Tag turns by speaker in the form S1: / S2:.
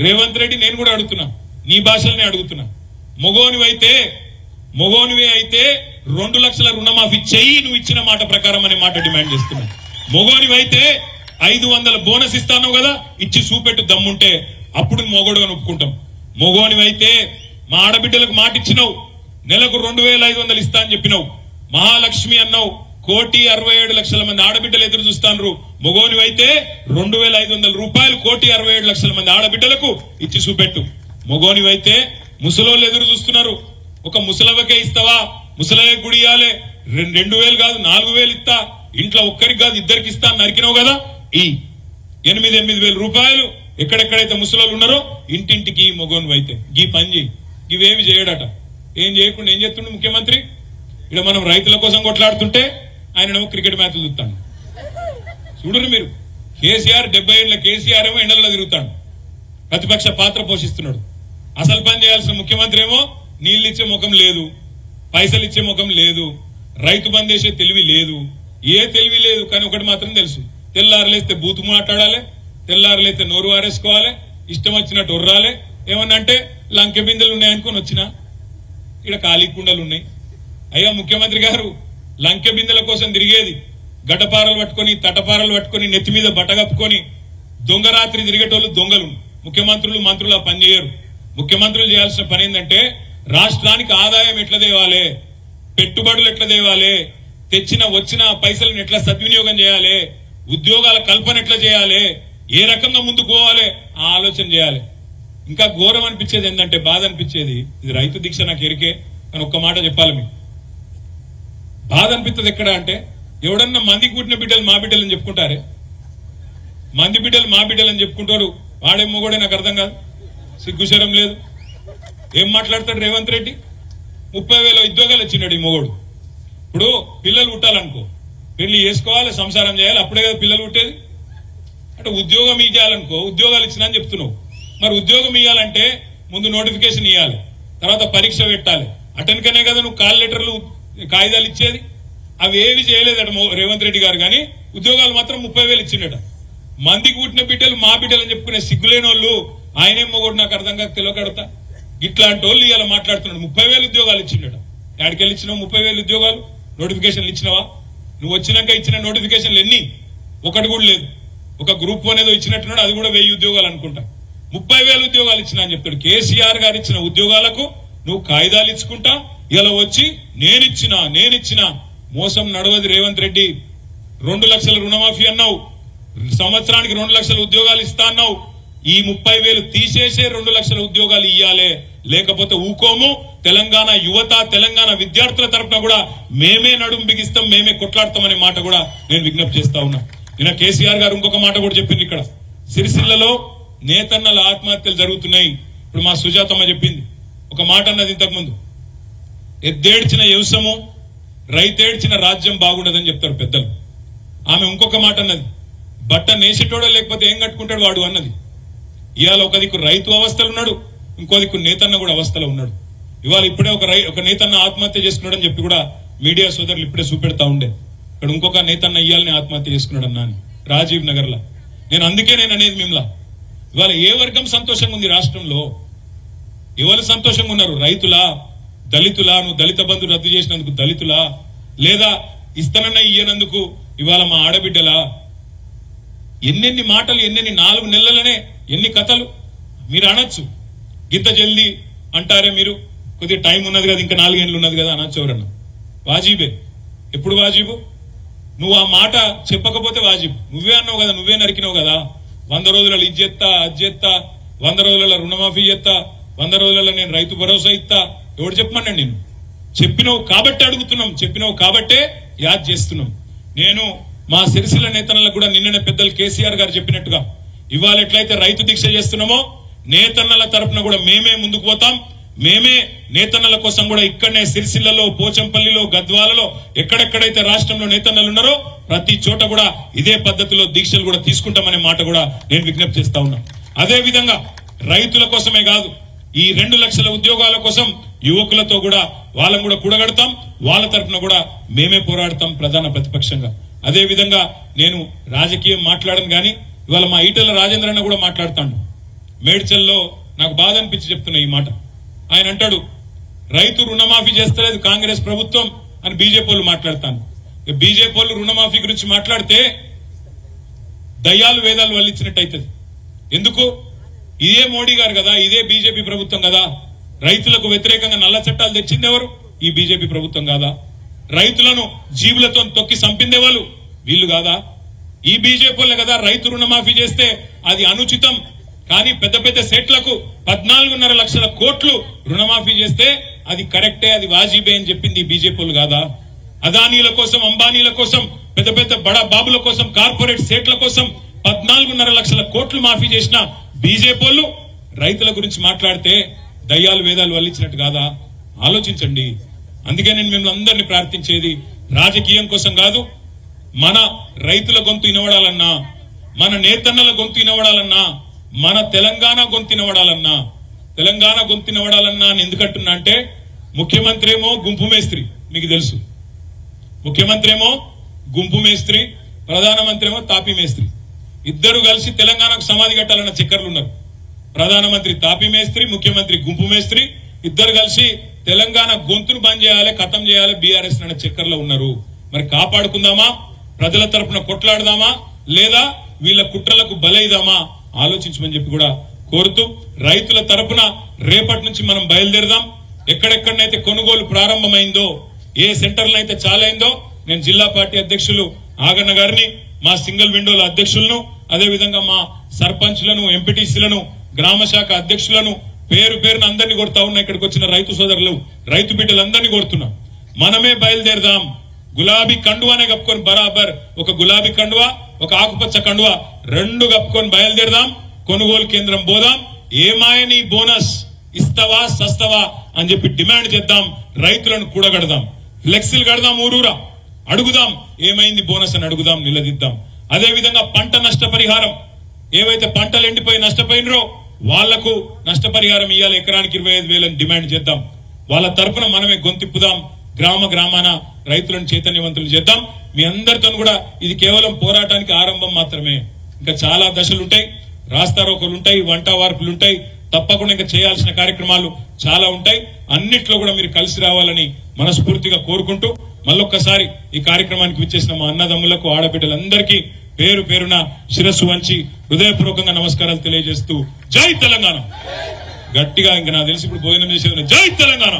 S1: రేవంత్ రెడ్డి నేను కూడా అడుగుతున్నా, నీ భాషలనే అడుగుతున్నా, మొగోనివే అయితే 2 లక్షల రుణమాఫీ చెయ్యి నువ్వు ఇచ్చిన మాట ప్రకారం అనే మాట డిమాండ్ చేస్తున్నా. మొగోనివైతే 500 బోనస్ ఇస్తాను కదా, ఇచ్చి చూపెట్టు దమ్ముంటే అప్పుడు మొగోడుగా ఒప్పుకుంటాం. మొగోనివైతే మా ఆడబిడ్డలకు మాట ఇచ్చినావు, నెలకు 2500 ఇస్తా అని చెప్పినావు. మహాలక్ష్మి అన్నావు, 1,67,00,000 మంది ఆడబిడ్డలు ఎదురు చూస్తాను. మొగోనివైతే 2,500 రూపాయలు 1,67,00,000 మంది ఆడబిడ్డలకు ఇచ్చి చూపెట్టు. మొగోనివైతే ముసలోళ్ళు ఎదురు చూస్తున్నారు, ఒక ముసలవ్వకే ఇస్తావా, ముసలయ్య గుడి ఇయ్యాలే, 2,000 కాదు 4,000 ఇస్తా, ఇంట్లో ఒక్కరికి కాదు ఇద్దరికి ఇస్తా అని నరికినావు కదా, ఈ 8,000 రూపాయలు ఎక్కడెక్కడైతే ముసలోళ్ళు ఉన్నారో ఇంటింటికి మొగోనివైతే ఈ పని చేయి. ఇవేవి చేయడట. ఏం చేయకుండా ఏం చేస్తుండే ముఖ్యమంత్రి? ఇక్కడ మనం రైతుల కోసం కొట్లాడుతుంటే ఆయన క్రికెట్ మ్యాచ్లు చూస్తాడు. చూడరు మీరు, కేసీఆర్ 70 ఏళ్ల కేసీఆర్ ఏమో ఎండల్లో తిరుగుతాడు, ప్రతిపక్ష పాత్ర పోషిస్తున్నాడు. అసలు పని చేయాల్సిన ముఖ్యమంత్రి ఏమో నీళ్లు ఇచ్చే ముఖం లేదు, పైసలు ఇచ్చే ముఖం లేదు, రైతు బంద్ చేసే తెలివి లేదు, ఏ తెలివి లేదు. కానీ ఒకటి మాత్రం తెలుసు, తెల్లారులేస్తే బూతు మాట్లాడాలి, తెల్లారులేస్తే నోరు వారేసుకోవాలి, ఇష్టం వచ్చినట్టు ఒర్రాలి. ఏమన్నా అంటే లంకె బిందెలు ఉన్నాయనుకొని వచ్చినా ఇక్కడ ఖాళీ కుండలు ఉన్నాయి. అయ్యా ముఖ్యమంత్రి గారు, లంకె బిందెల కోసం తిరిగేది, గడ్డపారలు పట్టుకొని తటపారలు పట్టుకొని నెత్తి మీద బట్టగప్పుకొని దొంగరాత్రి తిరిగేటోళ్ళు దొంగలు. ముఖ్యమంత్రులు మంత్రులు ఆ పని చేయరు. ముఖ్యమంత్రులు చేయాల్సిన పని ఏంటంటే రాష్ట్రానికి ఆదాయం ఎట్లా తేవాలి, పెట్టుబడులు ఎట్లా తేవాలి, వచ్చిన పైసలను ఎట్లా సద్వినియోగం చేయాలి, ఉద్యోగాల కల్పన ఎట్లా చేయాలి, ఏ రకంగా ముందుకు పోవాలి ఆ ఆలోచన చేయాలి. ఇంకా ఘోరం అనిపించేది ఏంటంటే, బాధ అనిపించేది, ఇది రైతు దీక్ష నాకు ఎరికే, కానీ ఒక్క మాట చెప్పాలి మీకు. బాధ అనిపిస్తుంది ఎక్కడ అంటే, ఎవడన్నా మంది కూటిన బిడ్డలు మా బిడ్డలు అని చెప్పుకుంటారే, మంది బిడ్డలు మా బిడ్డలు అని చెప్పుకుంటారు. వాడేమో కూడా నాకు అర్థం కాదు, సిగ్గుశరం లేదు. ఏం మాట్లాడతాడు రేవంత్ రెడ్డి? 30,000 ఉద్యోగాలు ఇచ్చినాడు ఈ మొగోడు. ఇప్పుడు పిల్లలు పుట్టాలనుకో, పెళ్లి చేసుకోవాలి, సంసారం చేయాలి, అప్పుడే కదా పిల్లలు పుట్టేది. అంటే ఉద్యోగం ఇవ్వాలనుకో, ఉద్యోగాలు ఇచ్చినా అని చెప్తున్నావు. మరి ఉద్యోగం ఇవ్వాలంటే ముందు నోటిఫికేషన్ ఇవ్వాలి, తర్వాత పరీక్ష పెట్టాలి, అటెన్కనే కదా నువ్వు కాల్ లెటర్లు కాగితాలు ఇచ్చేది. అవి ఏవి చేయలేదట రేవంత్ రెడ్డి గారు. కానీ ఉద్యోగాలు మాత్రం 30,000 ఇచ్చిండట. మందికి పుట్టిన బిడ్డలు మా బిడ్డలు అని చెప్పుకునే సిగ్గులేని వాళ్ళు ఆయనేం మొగోడు నాకు అర్థం కాక తెలియకడతా. ఇట్లాంటి వాళ్ళు ఇలా మాట్లాడుతున్నాడు. 30,000 ఉద్యోగాలు ఇచ్చిండట. ఎక్కడికెళ్ళి ఇచ్చినావు 30,000 ఉద్యోగాలు? నోటిఫికేషన్లు ఇచ్చినావా? నువ్వు వచ్చినాక ఇచ్చిన నోటిఫికేషన్లు ఎన్ని? ఒకటి కూడా లేదు. ఒక గ్రూప్ అనేది ఇచ్చినట్టున్నాడు, అది కూడా 1000 ఉద్యోగాలు అనుకుంటా. 30,000 ఉద్యోగాలు ఇచ్చినా అని చెప్తాడు. కేసీఆర్ గారు ఇచ్చిన ఉద్యోగాలకు నువ్వు కాగితాలు ఇచ్చుకుంటా ఇలా వచ్చి నేనిచ్చిన మోసం నడవది రేవంత్ రెడ్డి. 2 లక్షల రుణమాఫీ అన్నావు, సంవత్సరానికి 2 లక్షల ఉద్యోగాలు ఇస్తా అన్నావు. ఈ 30,000 తీసేసే 2 లక్షల ఉద్యోగాలు ఇయ్యాలే, లేకపోతే ఊకోము. తెలంగాణ యువత, తెలంగాణ విద్యార్థుల తరఫున కూడా మేమే నడుం బిగిస్తాం, మేమే కొట్లాడతామనే మాట కూడా నేను విజ్ఞప్తి చేస్తా ఉన్నా. నిన్న కేసీఆర్ గారు ఇంకొక మాట కూడా చెప్పింది. ఇక్కడ సిరిసిల్లలో నేతన్నల ఆత్మహత్యలు జరుగుతున్నాయి. ఇప్పుడు మా సుజాతమ్మ చెప్పింది ఒక మాట అన్నది ఇంతకుముందు, ఎద్దేడ్చిన వ్యవసము రైతేడ్చిన రాజ్యం బాగుండదని చెప్తారు పెద్దలు. ఆమె ఇంకొక మాట అన్నది, బట్ట నేసేటోడో లేకపోతే ఏం కట్టుకుంటాడు వాడు అన్నది. ఇవాళ ఒక దిక్కు రైతు అవస్థలు ఉన్నాడు, ఇంకో దిక్కు నేతన్న కూడా అవస్థలో ఉన్నాడు. ఇవాళ ఇప్పుడే ఒక నేతన్న ఆత్మహత్య చేసుకున్నాడు అని చెప్పి కూడా మీడియా సోదరులు ఇప్పుడే చూపెడతా ఉండే. ఇక్కడ ఇంకొక నేతన్న ఇయ్యాలని ఆత్మహత్య చేసుకున్నాడు అన్నా అని రాజీవ్ నగర్ లా. అందుకే నేను అనేది మిమ్మల్ని, ఇవాళ ఏ వర్గం సంతోషంగా ఉంది రాష్ట్రంలో? ఎవరు సంతోషంగా ఉన్నారు? రైతులా, దళితులా? నువ్వు దళిత బంధు రద్దు చేసినందుకు దళితులా, లేదా ఇస్తానన్న ఇయ్యనందుకు ఇవాళ మా ఆడబిడ్డలా? ఎన్నెన్ని మాటలు, ఎన్నెన్ని 4 నెలలనే ఎన్ని కథలు మీరు అనొచ్చు. గింత జల్దీ అంటారే మీరు, కొద్దిగా టైం ఉన్నది కదా, ఇంకా 4 ఏళ్ళు ఉన్నది కదా అనొచ్చు ఎవరన్నా. వాజీబే. ఎప్పుడు వాజీబు? నువ్వు ఆ మాట చెప్పకపోతే వాజీబు. నువ్వే అన్నావు కదా, నువ్వే నరికినావు కదా, 100 రోజులలో ఇది చేస్తా, అది చేస్తా, 100 రోజులలో రుణమాఫీ చేస్తా, 100 రోజులలో నేను రైతు భరోసా ఇస్తా. ఎవడు చెప్పమన్నాడు? నేను చెప్పినావు కాబట్టి అడుగుతున్నాం, చెప్పినావు కాబట్టే యాద్ చేస్తున్నాం. నేను మా సిరిసిల్ల నేతన్నలకు కూడా నిన్ననే పెద్దలు కేసీఆర్ గారు చెప్పినట్టుగా ఇవాళ ఎట్లయితే రైతు దీక్ష చేస్తున్నామో నేతన్నల తరఫున కూడా మేమే ముందుకు పోతాం. మేమే నేతన్నల కోసం కూడా ఇక్కడనే సిరిసిల్లలో, పోచంపల్లిలో, గద్వాలలో ఎక్కడెక్కడైతే రాష్ట్రంలో నేతన్నలు ఉన్నారో ప్రతి చోట కూడా ఇదే పద్ధతిలో దీక్షలు కూడా తీసుకుంటామనే మాట కూడా నేను విజ్ఞప్తి చేస్తా ఉన్నా. అదే విధంగా రైతుల కోసమే కాదు, ఈ 2 లక్షల ఉద్యోగాల కోసం యువకులతో కూడా వాళ్ళని కూడా కూడగడతాం. వాళ్ళ తరఫున కూడా మేమే పోరాడతాం ప్రధాన ప్రతిపక్షంగా. అదే విధంగా నేను రాజకీయం మాట్లాడను, కానీ ఇవాళ మా ఈటెల రాజేంద్ర అన్న కూడా మాట్లాడుతాడు. మేడ్చల్లో నాకు బాధ అనిపించి చెప్తున్నా ఈ మాట. ఆయన అంటాడు రైతు రుణమాఫీ చేస్తలేదు కాంగ్రెస్ ప్రభుత్వం అని బీజేపీ వాళ్ళు మాట్లాడతాను. బీజేపీ వాళ్ళు రుణమాఫీ గురించి మాట్లాడితే దయ్యాలు వేదాలు వల్లించినట్టయితది. ఎందుకు? ఇదే మోడీ గారు కదా, ఇదే బీజేపీ ప్రభుత్వం కదా. రైతులకు వ్యతిరేకంగా నల్ల చట్టాలు తెచ్చింది ఎవరు? ఈ బీజేపీ ప్రభుత్వం కాదా? రైతులను జీవులతో తొక్కి చంపిందే వాళ్ళు వీళ్ళు కాదా? ఈ బీజేపీ వాళ్ళే కదా. రైతు రుణమాఫీ చేస్తే అది అనుచితం, కానీ పెద్ద పెద్ద సెట్లకు 14.5 లక్షల కోట్లు రుణమాఫీ చేస్తే అది కరెక్టే, అది వాజిబే అని చెప్పింది ఈ బీజేపీ వాళ్ళు కాదా? అదానీల కోసం, అంబానీల కోసం, పెద్ద పెద్ద బడా బాబుల కోసం, కార్పొరేట్ సెట్ల కోసం 14.5 లక్షల కోట్లు మాఫీ చేసిన బీజేపీ వాళ్ళు రైతుల గురించి మాట్లాడితే దయ్యాలు వేదాలు వల్లించినట్టు కాదా? ఆలోచించండి. అందుకే నేను మిమ్మల్ని అందరినీ ప్రార్థించేది రాజకీయం కోసం కాదు, మన రైతుల గొంతు వినవడాలన్నా, మన నేతన్నల గొంతు వినవడాలన్నా, మన తెలంగాణ గొంతు వినవడాలన్నా, తెలంగాణ గొంతు వినవడాలన్నా అని ఎందుకంటున్నా అంటే ముఖ్యమంత్రి ఏమో గుంపు మేస్త్రి, మీకు తెలుసు. ముఖ్యమంత్రి ఏమో గుంపు మేస్త్రి, ప్రధానమంత్రి ఏమో తాపీ మేస్త్రి. ఇద్దరు కలిసి తెలంగాణకు సమాధి కట్టాలన్న చక్కర్లు ఉన్నారు. ప్రధానమంత్రి తాపీ మేస్త్రి, ముఖ్యమంత్రి గుంపు మేస్త్రి. ఇద్దరు కలిసి తెలంగాణ గొంతును బంద్ చేయాలి, ఖతం చేయాలి బీఆర్ఎస్ అనే చక్కర్లో ఉన్నారు. మరి కాపాడుకుందామా? ప్రజల తరపున కొట్లాడదామా? లేదా వీళ్ళ కుట్రలకు బలైదామా? ఆలోచించమని చెప్పి కూడా కోరుతూ రైతుల తరపున రేపటి నుంచి మనం బయలుదేరదాం. ఎక్కడెక్కడనైతే కొనుగోలు ప్రారంభమైందో, ఏ సెంటర్లో అయితే చాలైందో, నేను జిల్లా పార్టీ అధ్యక్షులు ఆగన్న గారిని, మా సింగిల్ విండోల అధ్యక్షులను, అదేవిధంగా మా సర్పంచ్లను, ఎంపీటీసీలను, గ్రామ శాఖ అధ్యక్షులను పేరు పేరున అందరినీ కొడతా ఉన్నా. ఇక్కడికి వచ్చిన రైతు సోదరులు, రైతు బిడ్డలందరినీ కొడుతున్నా. మనమే బయలుదేరదాం. గులాబీ కండువానే కప్పుకొని, బరాబర్ ఒక గులాబీ కండువా, ఒక ఆకుపచ్చ కండువా రెండు కప్పుకొని బయలుదేరదాం. కొనుగోలు కేంద్రం పోదాం. ఏమాయని బోనస్ ఇస్తావా సస్తవా అని చెప్పి డిమాండ్ చేద్దాం. రైతులను కూడగడదాం, ఫ్లెక్సీలు కడదాం, ఊరూరా అడుగుదాం, ఏమైంది బోనస్ అని అడుగుదాం, నిలదీద్దాం. అదేవిధంగా పంట నష్టపరిహారం, ఏవైతే పంటలు ఎండిపోయి నష్టపోయినరో వాళ్లకు నష్టపరిహారం ఇవ్వాలి, ఎకరానికి 25,000 అని డిమాండ్ చేద్దాం. వాళ్ళ తరపున మనమే గొంతిప్పుదాం. గ్రామ గ్రామాన రైతులను చైతన్యవంతులు చేద్దాం. మీ అందరితో కూడా ఇది కేవలం పోరాటానికి ఆరంభం మాత్రమే. ఇంకా చాలా దశలుంటాయి, రాస్తారోకలుంటాయి, వంట వార్పులుంటాయి, తప్పకుండా ఇంకా చేయాల్సిన కార్యక్రమాలు చాలా ఉంటాయి. అన్నిట్లో కూడా మీరు కలిసి రావాలని మనస్ఫూర్తిగా కోరుకుంటూ మళ్ళొక్కసారి ఈ కార్యక్రమానికి విచ్చేసిన మా అన్నదమ్ములకు, ఆడబిడ్డలందరికీ పేరు పేరున శిరస్సు వంచి హృదయపూర్వకంగా నమస్కారాలు తెలియజేస్తూ జై తెలంగాణ. గట్టిగా ఇంకా నాకు తెలిసి ఇప్పుడు భోజనం చేసేది జై తెలంగాణ.